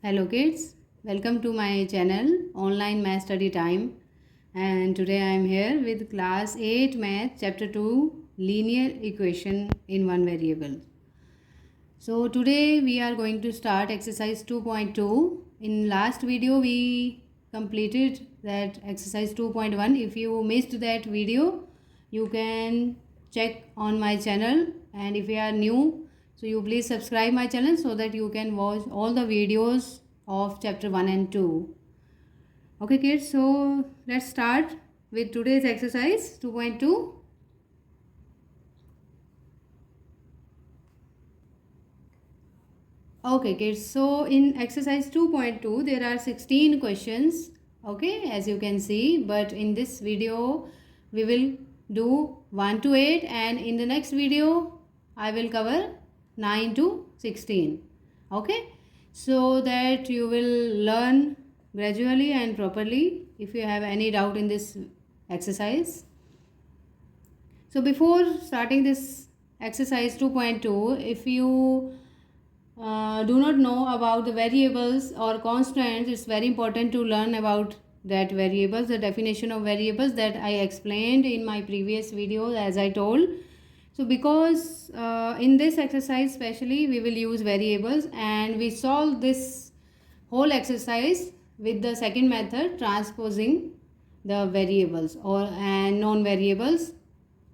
Hello kids, welcome to my channel Online Math Study Time, and today I am here with class 8 Math chapter 2 Linear Equation in One Variable. So today we are going to start exercise 2.2. In last video we completed that exercise 2.1. If you missed that video, you can check on my channel, and if you are new, so you please subscribe my channel so that you can watch all the videos of chapter 1 and 2. Okay kids, so let's start with today's exercise 2.2. Okay kids, so in exercise 2.2 there are 16 questions, okay, as you can see, but in this video we will do 1 to 8, and in the next video I will cover 9 to 16, okay, so that you will learn gradually and properly. If you have any doubt in this exercise, so before starting this exercise 2.2, if you do not know about the variables or constants, it's very important to learn about that variables, the definition of variables that I explained in my previous video, as I told. So because in this exercise especially we will use variables, and we solve this whole exercise with the second method, transposing the variables or and non variables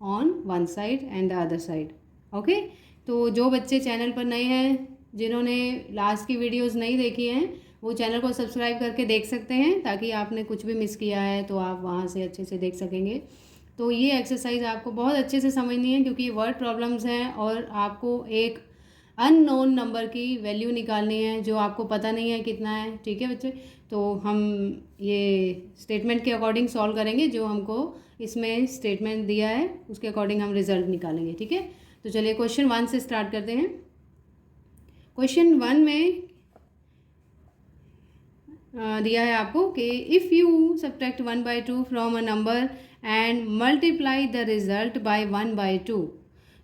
on one side and the other side. Okay, तो जो बच्चे channel पर नए हैं, जिन्होंने last की videos नहीं देखी हैं, वो चैनल को सब्सक्राइब करके देख सकते हैं, ताकि आपने कुछ भी मिस किया है तो आप वहाँ से अच्छे से देख सकेंगे. तो ये एक्सरसाइज आपको बहुत अच्छे से समझनी है, क्योंकि वर्ड प्रॉब्लम्स हैं और आपको एक अननोन नंबर की वैल्यू निकालनी है जो आपको पता नहीं है कितना है. ठीक है बच्चे, तो हम ये स्टेटमेंट के अकॉर्डिंग सॉल्व करेंगे. जो हमको इसमें स्टेटमेंट दिया है उसके अकॉर्डिंग हम रिजल्ट निकालेंगे. ठीक है, तो चलिए क्वेश्चन 1 से स्टार्ट करते हैं. क्वेश्चन 1 में दिया है आपको कि if you subtract 1/2 from a number and multiply the result by 1/2,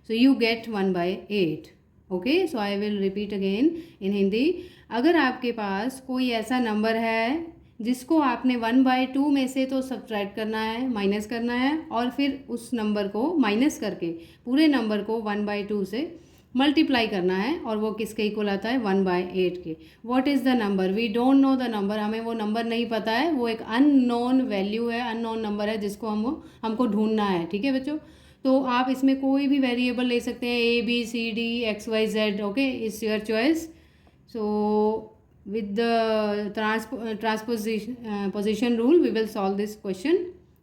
so you get 1/8. Okay, so I will repeat again in Hindi. अगर आपके पास कोई ऐसा नंबर है जिसको आपने 1/2 में से तो सब्ट्रैक्ट करना है, माइनस करना है, और फिर उस नंबर को माइनस करके पूरे नंबर को 1/2 से मल्टीप्लाई करना है, और वो किसके इक्वल आता है, 1/8 के. What is the number? We don't know the number. हमें वो नंबर नहीं पता है, वो एक अननोन वैल्यू है, अननोन नंबर है जिसको हमको ढूंढना है. ठीक है बच्चों, तो आप इसमें कोई भी वेरिएबल ले सकते हैं, ABCD XYZ. Okay, it's your choice. So with the transposition rule we will solve this question.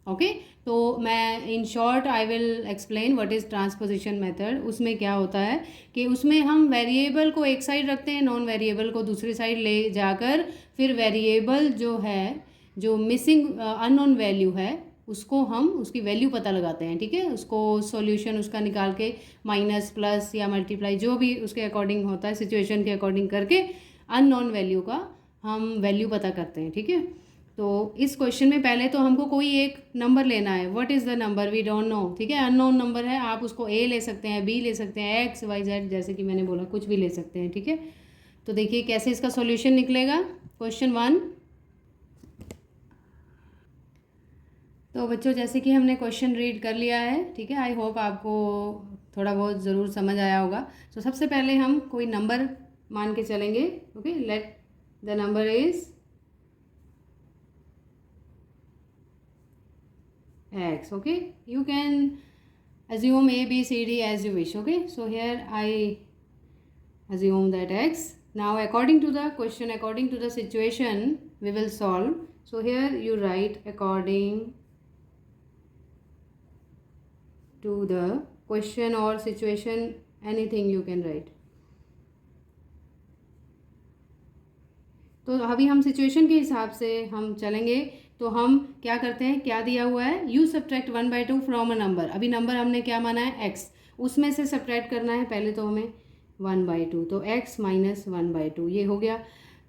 okay, तो मैं in short I will explain what is transposition method. उसमें क्या होता है कि उसमें हम वेरिएबल को एक साइड रखते हैं, नॉन वेरिएबल को दूसरी साइड ले जाकर फिर वेरिएबल जो है, जो मिसिंग अननोन वैल्यू है, उसको हम उसकी वैल्यू पता लगाते हैं. ठीक है, उसको सॉल्यूशन उसका निकाल के माइनस प्लस या मल्टीप्लाई जो भी उसके अकॉर्डिंग होता है, सिचुएशन के अकॉर्डिंग करके अननोन वैल्यू का हम वैल्यू पता करते हैं. ठीक है, तो इस क्वेश्चन में पहले तो हमको कोई एक नंबर लेना है. What is the number? We don't know. ठीक है, अननोन नंबर है. आप उसको A ले सकते हैं, B ले सकते हैं, XYZ, जैसे कि मैंने बोला कुछ भी ले सकते हैं. ठीक है, तो देखिए कैसे इसका सॉल्यूशन निकलेगा. क्वेश्चन 1. तो बच्चों जैसे कि हमने क्वेश्चन रीड कर लिया है, ठीक है, आई होप आपको थोड़ा बहुत ज़रूर समझ आया होगा. तो सबसे पहले हम कोई नंबर मान के चलेंगे. Okay, let the number is x. okay, you can assume A B C D as you wish. okay, so here I assume that x. Now according to the question, according to the situation, we will solve. So here you write according to the question or situation, anything you can write. तो अभी हम situation के हिसाब से हम चलेंगे. तो हम क्या करते हैं, क्या दिया हुआ है, you subtract 1/2 from a number. अभी नंबर हमने क्या माना है, x. उसमें से सब्ट्रैक्ट करना है पहले तो हमें 1/2, तो x माइनस 1/2 ये हो गया.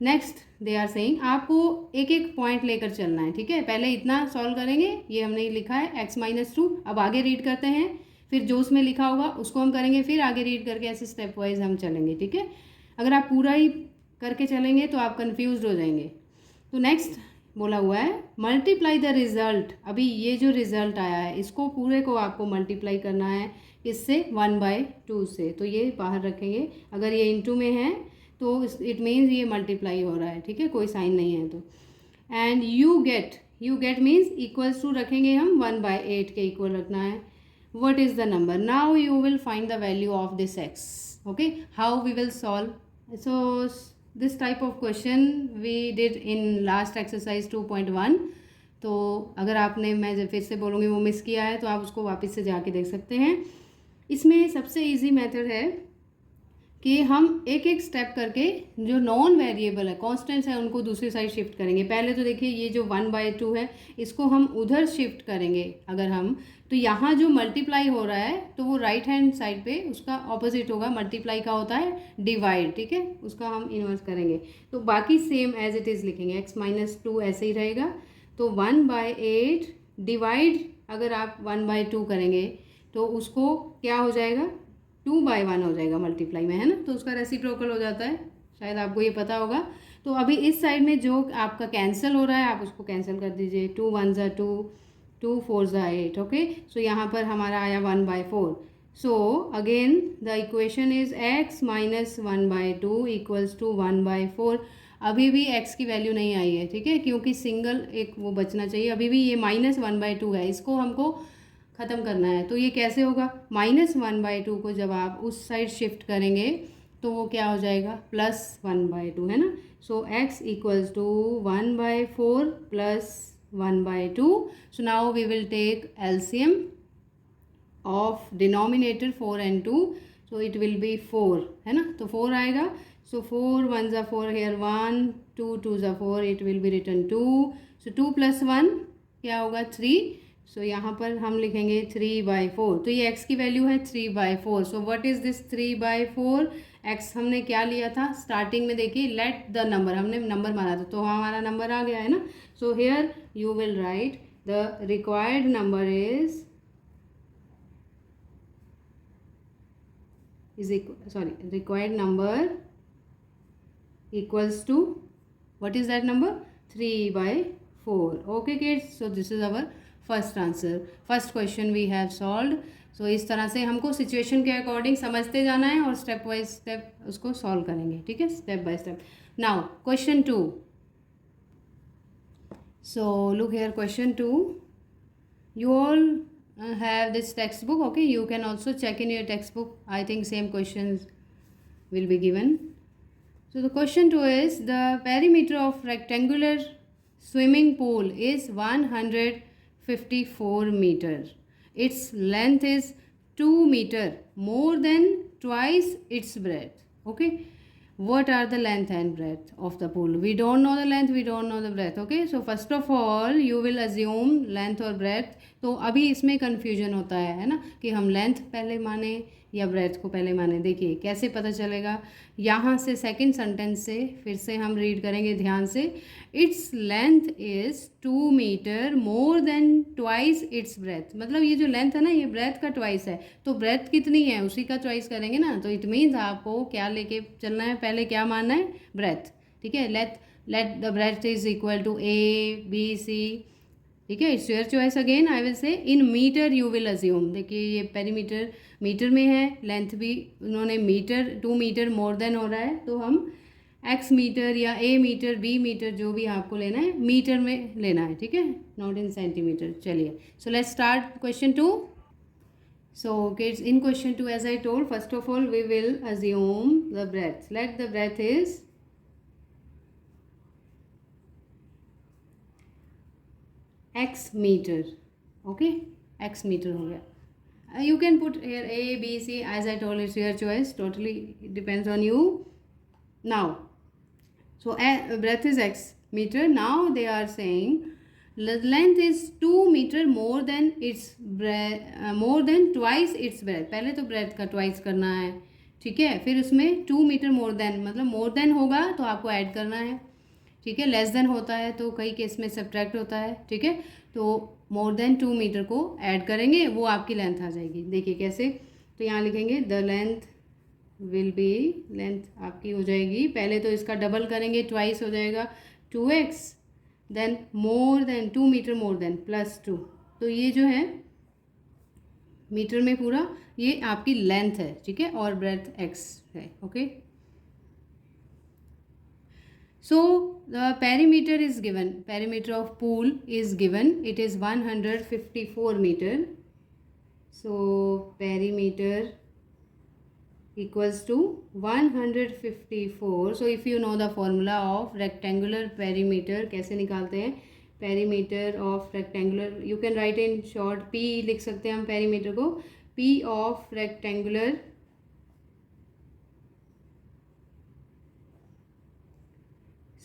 नेक्स्ट दे आर सेइंग आपको एक एक पॉइंट लेकर चलना है. ठीक है, पहले इतना सॉल्व करेंगे, ये हमने लिखा है x माइनस 2. अब आगे रीड करते हैं, फिर जो उसमें लिखा होगा उसको हम करेंगे, फिर आगे रीड करके ऐसे स्टेप वाइज हम चलेंगे. ठीक है, अगर आप पूरा ही करके चलेंगे तो आप कंफ्यूज हो जाएंगे। तो नेक्स्ट बोला हुआ है मल्टीप्लाई द रिजल्ट। अभी ये जो रिजल्ट आया है इसको पूरे को आपको मल्टीप्लाई करना है इससे 1/2 से। तो ये बाहर रखेंगे, अगर ये इनटू में है तो इट मीन्स ये मल्टीप्लाई हो रहा है, ठीक है, कोई साइन नहीं है तो। And you get means equals to रखेंगे हम 1/8 के इक्वल रखना है। what is the number? Now you will find the value of this x. Okay, how we will solve? So this type of question we did in last exercise 2.1. तो अगर आपने, मैं फिर से बोलूँगी, वो मिस किया है तो आप उसको वापस से जाके देख सकते हैं। इसमें सबसे इजी मेथड है कि हम एक एक स्टेप करके जो नॉन वेरिएबल है, कॉन्स्टेंट्स है, उनको दूसरी साइड शिफ्ट करेंगे। पहले तो देखिए ये जो 1/2 है इसको हम उधर शिफ्ट करेंगे अगर हम, तो यहाँ जो मल्टीप्लाई हो रहा है तो वो राइट हैंड साइड पे उसका ऑपोजिट होगा। मल्टीप्लाई का होता है डिवाइड, ठीक है, उसका हम इन्वर्स करेंगे। तो बाकी सेम एज इट इज़ लिखेंगे, x-2 ऐसे ही रहेगा। तो 1/8 डिवाइड अगर आप 1/2 करेंगे तो उसको क्या हो जाएगा, 2/1 हो जाएगा मल्टीप्लाई में, है ना, तो उसका रेसिप्रोकल हो जाता है, शायद आपको ये पता होगा। तो अभी इस साइड में जो आपका कैंसिल हो रहा है आप उसको कैंसिल कर दीजिए, 2 1 ज़ा 2, 2 4 ज़ा 8। ओके, सो यहाँ पर हमारा आया 1/4। So again the equation is x minus 1/2 equals to 1/4। अभी भी x की वैल्यू नहीं आई है, ठीक है, क्योंकि सिंगल एक वो बचना चाहिए। अभी भी ये -1/2 है, इसको हमको ख़त्म करना है। तो ये कैसे होगा, -1/2 को जब आप उस साइड शिफ्ट करेंगे तो वो क्या हो जाएगा, +1/2, है ना। So x equals to 1/4 plus 1/2। So now we will take LCM of denominator 4 and 2, so it will be 4, है ना, तो 4 आएगा। सो 4 1 ज़ा 4 हेयर 1, 2 2 ज़ा 4, इट विल बी रिटर्न 2। सो 2 + 1 क्या होगा, 3। सो यहाँ पर हम लिखेंगे 3/4। तो ये x की वैल्यू है 3/4। सो व्हाट इज़ दिस 3/4? x हमने क्या लिया था स्टार्टिंग में, देखिए लेट द नंबर, हमने नंबर मारा था तो हमारा नंबर आ गया है ना। So here you will write the required number required number equals to, what is that number, 3/4. Okay kids, so this is our first answer, first question we have solved. so इस तरह से हमको situation के according समझते जाना है और step by step उसको सॉल्व करेंगे, ठीक है, step by step. Now question 2। so look here, question 2, you all have this textbook. okay, you can also check in your textbook, I think same questions will be given. So the question 2 is the perimeter of rectangular swimming pool is 154 meter, its length is 2 meter, more than twice its breadth. okay, what are the length and breadth of the pool? We don't know the length, we don't know the breadth. okay, so first of all you will assume length और breadth। तो अभी इसमें confusion होता है ना, कि हम length पहले माने या ब्रेथ को पहले माने। देखिए कैसे पता चलेगा, यहाँ से सेकंड सेंटेंस से फिर से हम रीड करेंगे ध्यान से। Its length is 2 metre more than twice its breadth, मतलब ये जो लेंथ है ना ये ब्रेथ का ट्वाइस है, तो ब्रेथ कितनी है उसी का चॉइस करेंगे ना। तो इट मीन्स आपको क्या लेके चलना है, पहले क्या मानना है, ब्रेथ, ठीक है। Let the breadth is equal to ABC, ठीक है, it's your choice. Again I will say in metre you will assume, देखिए ये पेरीमीटर मीटर में है, लेंथ भी उन्होंने मीटर 2 मीटर मोर देन हो रहा है, तो हम x मीटर या A मीटर B मीटर जो भी आपको लेना है मीटर में लेना है, ठीक है, नॉट इन सेंटीमीटर। चलिए, so let's start question 2। So kids, in question 2 as I told, first of all we will assume the breadth. Let the breadth is x metre. Okay, x metre हो गया। You can put here A, B, C, as I told, it's your choice, totally depends on you. Now, so breadth is x meter. Now they are saying the length is 2 meter more than its more than twice its breadth. पहले तो breadth का twice करना है, ठीक है, फिर उसमें 2 metre more then, मतलब मोर देन होगा तो आपको ऐड करना है, ठीक है, लेस देन होता है तो कई केस में सब्ट्रैक्ट होता है, ठीक है। तो मोर देन 2 मीटर को ऐड करेंगे, वो आपकी लेंथ आ जाएगी। देखिए कैसे, तो यहाँ लिखेंगे द विल बी, लेंथ आपकी हो जाएगी, पहले तो इसका डबल करेंगे, ट्वाइस हो जाएगा 2x, then more than 2 metre more than +2, तो ये जो है मीटर में पूरा ये आपकी लेंथ है, ठीक है, और ब्रेथ x है, okay. So the perimeter is given, perimeter of pool is given, it is 154 meter. So perimeter equals to 154. So if you know the formula of rectangular perimeter, कैसे निकालते हैं perimeter of rectangular, you can write in short P लिख सकते हैं हम perimeter को, P of rectangular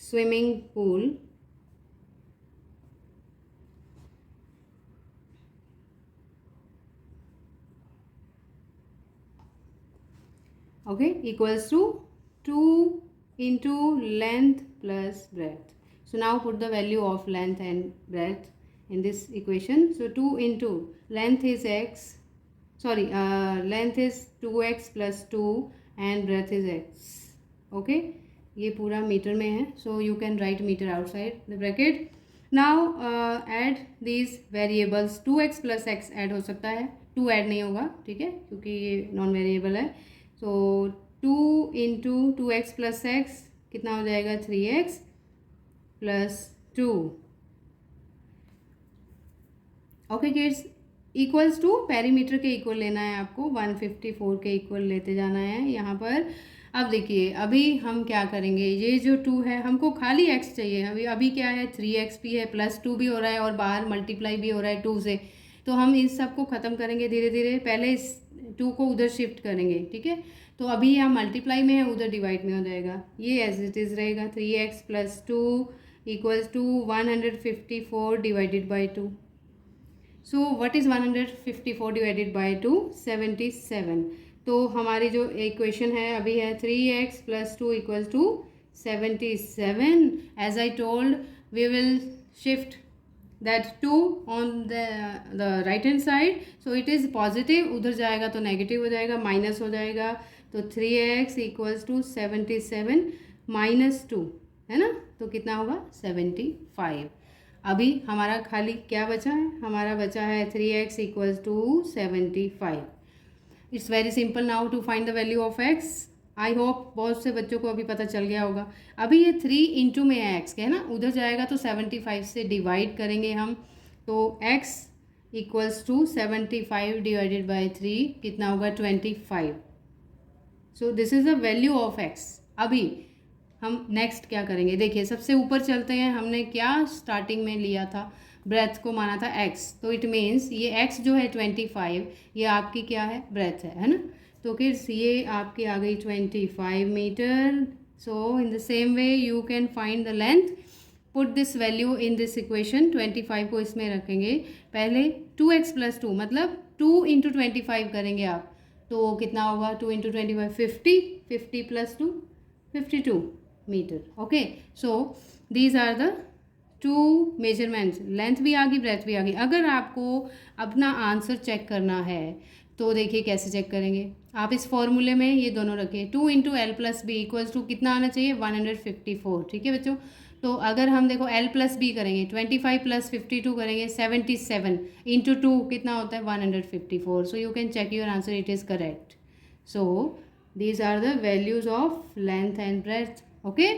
swimming pool okay equals to 2 into length plus breadth. So now put the value of length and breadth in this equation. So 2 into length is x, sorry, length is 2x plus 2 and breadth is x, okay, ये पूरा metre में है, so you can write meter outside the bracket. Now add these variables, 2x plus x add हो सकता है, 2 add नहीं होगा, ठीक है, क्योंकि ये नॉन वेरिएबल है। सो 2 इंटू 2x प्लस एक्स कितना हो जाएगा, 3x plus 2, okay kids, equals to perimeter के इक्वल लेना है आपको, 154 के इक्वल लेते जाना है यहाँ पर। अब देखिए अभी हम क्या करेंगे, ये जो 2 है हमको खाली x चाहिए, अभी क्या है 3x भी है, +2 भी हो रहा है और बाहर मल्टीप्लाई भी हो रहा है 2 से, तो हम इस सब को ख़त्म करेंगे धीरे धीरे, पहले इस 2 को उधर शिफ्ट करेंगे, ठीक है, तो अभी यहाँ मल्टीप्लाई में है, उधर डिवाइड में हो जाएगा, ये एज इट इज़ रहेगा, 3x plus 2 equals to 154 divided by 2। So what is 154 divided by 2, 77। तो हमारी जो इक्वेशन है अभी है 3x plus 2 equals to 77। As I told we will shift that 2 on the right hand side, so it is positive, उधर जाएगा तो negative हो जाएगा, माइनस हो जाएगा, तो 3x इक्वल्स टू 77 माइनस 2 है ना, तो कितना होगा 75। अभी हमारा खाली क्या बचा है, हमारा बचा है 3x equals to 75। It's very simple now to find the value of x। I hope बहुत से बच्चों को अभी पता चल गया होगा। अभी ये 3 इंटू में है x के, है ना, उधर जाएगा तो 75 से डिवाइड करेंगे हम, तो x equals to 75 divided by 3 कितना होगा 25। So this is the value of x। अभी हम नेक्स्ट क्या करेंगे, देखिए सबसे ऊपर चलते हैं, हमने क्या स्टार्टिंग में लिया था, ब्रेथ को माना था x, तो इट मीन्स ये x जो है 25, ये आपकी क्या है, ब्रेथ है ना, तो किड्स ये आपकी आ गई 25 metre. So in the same way you can find the length, put this value in this equation, 25 को इसमें रखेंगे, पहले 2x प्लस 2 मतलब 2 इंटू 25 करेंगे आप, तो कितना होगा 2 into 25 50, 50 plus 2 52 metre, okay. So these are the 2 measurements, length भी आ गई, ब्रेथ भी आ गई। अगर आपको अपना आंसर चेक करना है तो देखिए कैसे चेक करेंगे, आप इस फॉर्मूले में ये दोनों रखें, 2 into L plus B equals to कितना आना चाहिए 154, ठीक है बच्चों। तो अगर हम देखो एल प्लस बी करेंगे, 25 प्लस 52 करेंगे 77 इंटू 2 कितना होता है 154। So you can check your answer, it is correct. So these are the values of length and breadth, okay.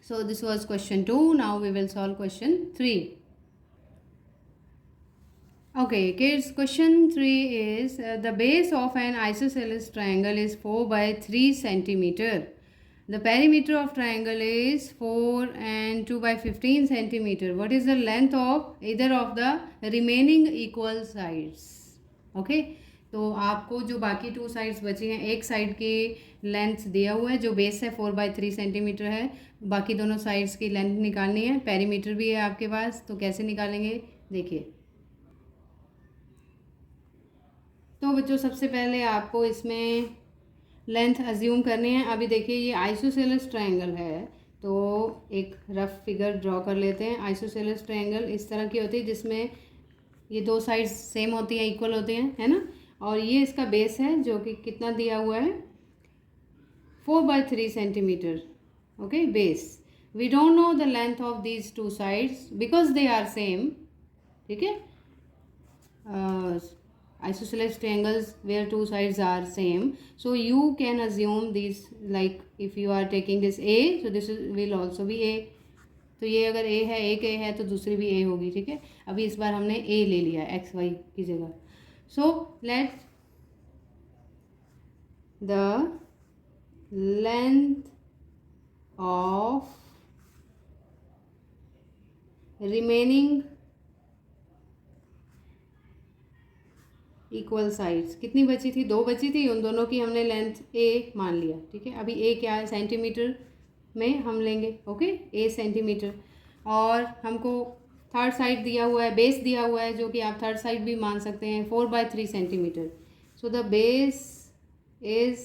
So this was question 2। Now we will solve question 3। Okay kids, question 3 is the base of an isosceles triangle is 4 by 3 centimeter. The perimeter of triangle is 4 and 2 by 15 centimeter. What is the length of either of the remaining equal sides? Okay, तो आपको जो बाकी 2 sides बची हैं, एक side की length दिया हुआ है जो बेस है 4 बाई 3 सेंटीमीटर है, बाकी दोनों साइड्स की लेंथ निकालनी है, पेरीमीटर भी है आपके पास, तो कैसे निकालेंगे देखिए। तो बच्चों सबसे पहले आपको इसमें लेंथ अज्यूम करनी है। अभी देखिए ये आइसोसेलेस ट्रायंगल है, तो एक रफ फिगर ड्रॉ कर लेते हैं। आइसोसेलेस ट्रायंगल इस तरह की होती है जिसमें ये 2 साइड्स सेम होती हैं, इक्वल होती हैं, है ना, और ये इसका बेस है जो कि कितना दिया हुआ है 4/3 centimeter. Okay, base. We don't know the length of these two sides because they are same. ठीक है, isosceles triangles where two sides are same, so you can assume these, like if you are taking this a, so this will also be a. तो ये अगर a है, एक a है तो दूसरी भी a होगी. ठीक है, अभी इस बार हमने a ले लिया एक्स वाई की जगह. So let the length of remaining equal sides, कितनी बची थी? 2 बची थी. उन दोनों की हमने लेंथ a मान लिया. ठीक है, अभी a क्या है? सेंटीमीटर में हम लेंगे. Okay, a centimetre. और हमको थर्ड साइड दिया हुआ है, बेस दिया हुआ है, जो कि आप थर्ड साइड भी मान सकते हैं, 4/3 centimetre. So the base is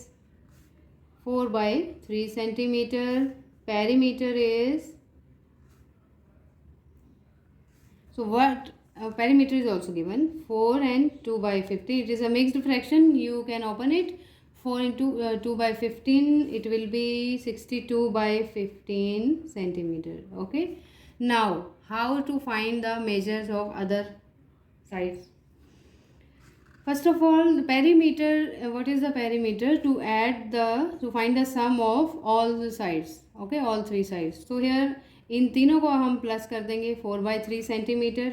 4/3 centimetre. Perimeter is, so what perimeter is also given 4 and 2/15. It is a mixed fraction. You can open it. 4 into 2/15, it will be 62/15 centimeter. Okay, now how to find the measures of other sides? First of all, the perimeter, what is the perimeter? To find the sum of all the sides. Okay, all three sides. So here इन तीनों को हम plus कर देंगे. 4/3 centimetre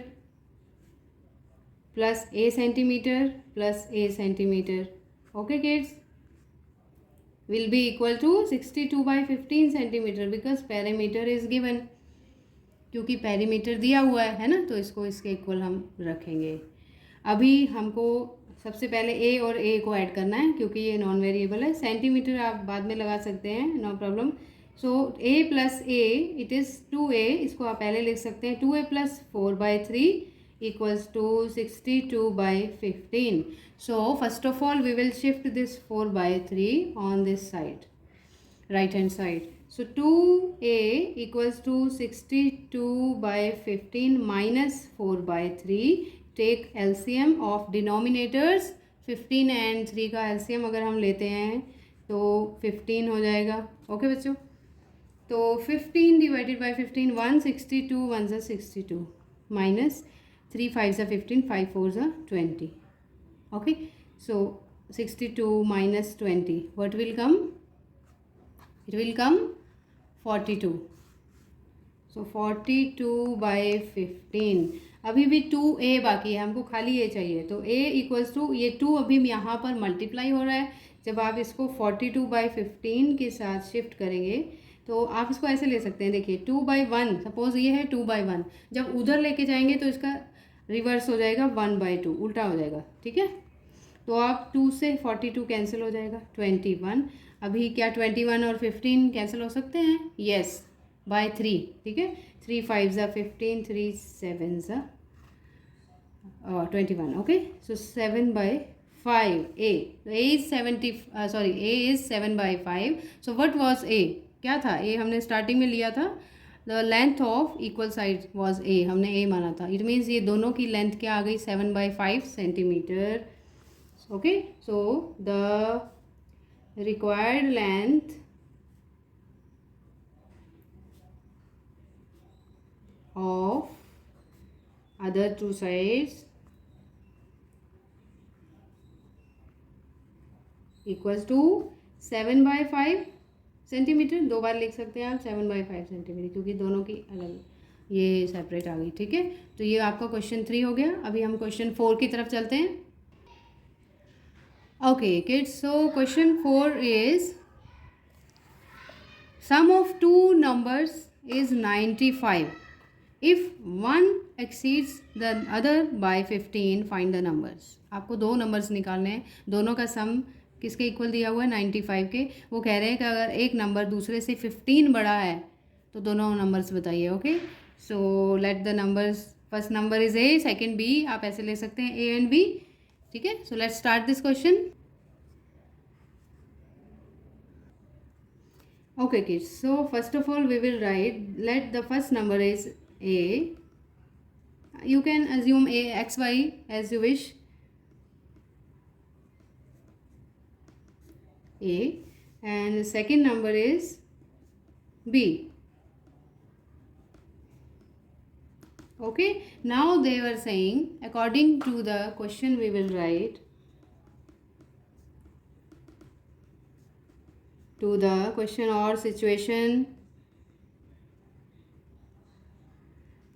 plus a centimetre plus a centimetre. Okay kids, will be equal to 62/15 centimetre because perimeter is given. क्योंकि perimeter दिया हुआ है ना, तो इसको इसके इक्वल हम रखेंगे. अभी हमको सबसे पहले a और a को ऐड करना है, क्योंकि ये नॉन वेरिएबल है. सेंटीमीटर आप बाद में लगा सकते हैं, no problem. So a plus a, it is 2a. इसको आप पहले लिख सकते हैं. 2a plus 4/3 equals to 62/15. So first of all we will shift this 4/3 on this side, right hand side. So 2a equals to 62/15 minus 4/3. Take LCM of denominators. 15 and 3 का LCM अगर हम लेते हैं तो 15 हो जाएगा. ओके बच्चों, तो 15 डिवाइडेड बाई 15, 162, 1 ज़ा 62 माइनस 3 5 ज़ा 15, 5 4 ज़ा 20. Okay, so 62 minus 20, what will come? It will come 42. So 42/15. अभी भी 2a बाकी है, हमको खाली a चाहिए. तो a इक्वल्स टू, ये 2 अभी यहाँ पर मल्टीप्लाई हो रहा है. जब आप इसको 42/15 के साथ शिफ्ट करेंगे तो आप इसको ऐसे ले सकते हैं. देखिए 2/1, सपोज ये है 2/1. जब उधर लेके जाएंगे तो इसका रिवर्स हो जाएगा, 1/2, उल्टा हो जाएगा. ठीक है, तो आप 2 से 42 कैंसिल हो जाएगा, 21. अभी क्या 21 और 15 कैंसिल हो सकते हैं? Yes, by 3. ठीक है, 3 5 ज़ा 15, 3 7 ज़ा 21. Okay, so 7/5 a. a is 7/5. So what was a? क्या था a? हमने स्टार्टिंग में लिया था. The length of equal side was a, हमने a माना था. इट मीन्स ये दोनों की लेंथ क्या आ गई? 7/5 centimetre. Okay, so the required length of other two sides equals to 7/5 centimetre. 2 बार लिख सकते हैं आप 7/5 सेंटीमीटर, क्योंकि दोनों की अलग ये सेपरेट आ गई. ठीक है, तो ये आपका क्वेश्चन 3 हो गया. अभी हम क्वेश्चन 4 की तरफ चलते हैं. Okay kids, so question 4 is sum of 2 numbers is 95. If one exceeds the other by 15, find the numbers. आपको 2 नंबर्स निकालने हैं, दोनों का सम किसके इक्वल दिया हुआ है? 95 के. वो कह रहे हैं कि अगर एक नंबर दूसरे से 15 बड़ा है तो दोनों नंबर्स बताइए. Okay, so let the numbers, first number is a, second b. आप ऐसे ले सकते हैं a एंड b. ठीक है, so let's start this question. Okay kids, so first of all we will write, let the first number is a. You can assume a x y as you wish. A. and the second number is B. Okay, now they were saying according to the question we will write to the question or situation.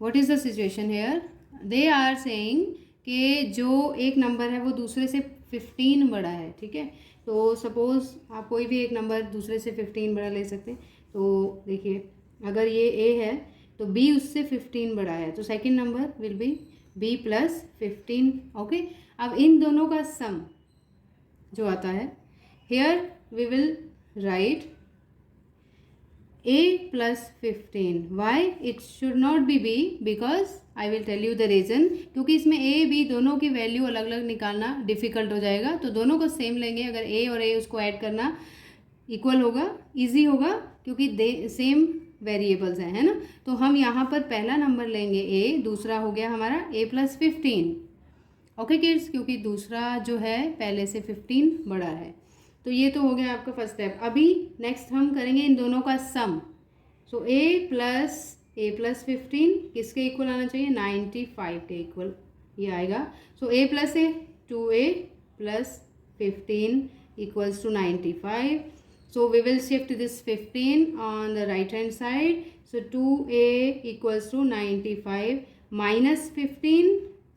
What is the situation here? They are saying कि जो एक number है वो दूसरे से 15 बड़ा है, ठीक है। तो सपोज़ आप कोई भी एक नंबर दूसरे से 15 बड़ा ले सकते हैं। तो देखिए अगर ये A है तो B उससे 15 बड़ा है, तो second number will be B plus 15। Okay, अब इन दोनों का सम जो आता है, here we will write A plus 15. Why it should not be B? Because I will tell you the reason. क्योंकि इसमें A B दोनों की वैल्यू अलग अलग निकालना डिफ़िकल्ट हो जाएगा, तो दोनों को सेम लेंगे। अगर A और A उसको ऐड करना इक्वल होगा, इजी होगा, क्योंकि सेम वेरिएबल्स हैं, है ना। तो हम यहाँ पर पहला नंबर लेंगे A, दूसरा हो गया हमारा A प्लस 15। ओके किड्स, क्योंकि दूसरा जो है पहले से 15 बड़ा है। तो ये तो हो गया आपका फर्स्ट स्टेप। अभी नेक्स्ट हम करेंगे इन दोनों का सम। सो A प्लस 15 किसके इक्वल आना चाहिए? 95 के इक्वल ये आएगा। So A plus A 2A plus 15 equals to 95. So we will shift this 15 on the right hand side. So 2A equals to 95 minus 15.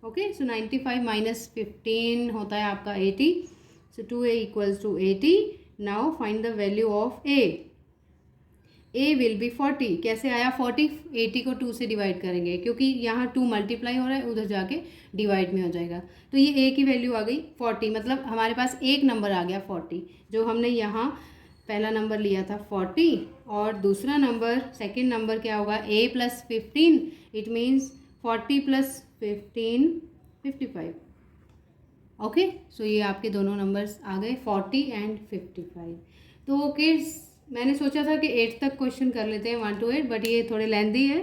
Okay, so 95 minus 15 होता है आपका 80. So 2A equals to 80. Now find the value of A. A will be 40. कैसे आया 40? 80 को 2 से divide करेंगे, क्योंकि यहाँ 2 मल्टीप्लाई हो रहा है, उधर जाके डिवाइड में हो जाएगा। तो ये A की वैल्यू आ गई 40, मतलब हमारे पास एक नंबर आ गया 40। जो हमने यहाँ पहला नंबर लिया था 40, और दूसरा नंबर सेकंड नंबर क्या होगा? A plus 15। It means 40 plus 15 55। Okay, so ये आपके दोनों नंबर्स आ गए 40 एंड 55। तो किड्स मैंने सोचा था कि 8 तक क्वेश्चन कर लेते हैं 1 to 8, बट ये थोड़े लेंथी है,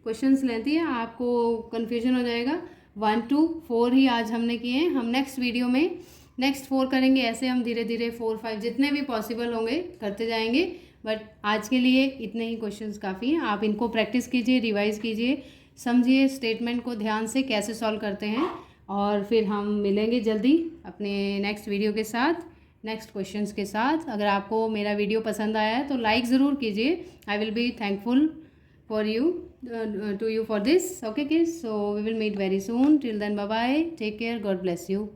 क्वेश्चंस लेंथी है, आपको कन्फ्यूजन हो जाएगा। 1 to 4 ही आज हमने किए हैं। हम नेक्स्ट वीडियो में नेक्स्ट 4 करेंगे। ऐसे हम धीरे धीरे 4 5 जितने भी पॉसिबल होंगे करते जाएंगे, बट आज के लिए इतने ही क्वेश्चंस काफ़ी हैं। आप इनको प्रैक्टिस कीजिए, रिवाइज कीजिए, समझिए स्टेटमेंट को ध्यान से कैसे सॉल्व करते हैं, और फिर हम मिलेंगे जल्दी अपने नेक्स्ट वीडियो के साथ, नेक्स्ट क्वेश्चंस के साथ। अगर आपको मेरा वीडियो पसंद आया है तो लाइक ज़रूर कीजिए। I will be thankful for you to you for this. Okay kids, so we will meet very soon. Till then bye bye, take care, God bless you.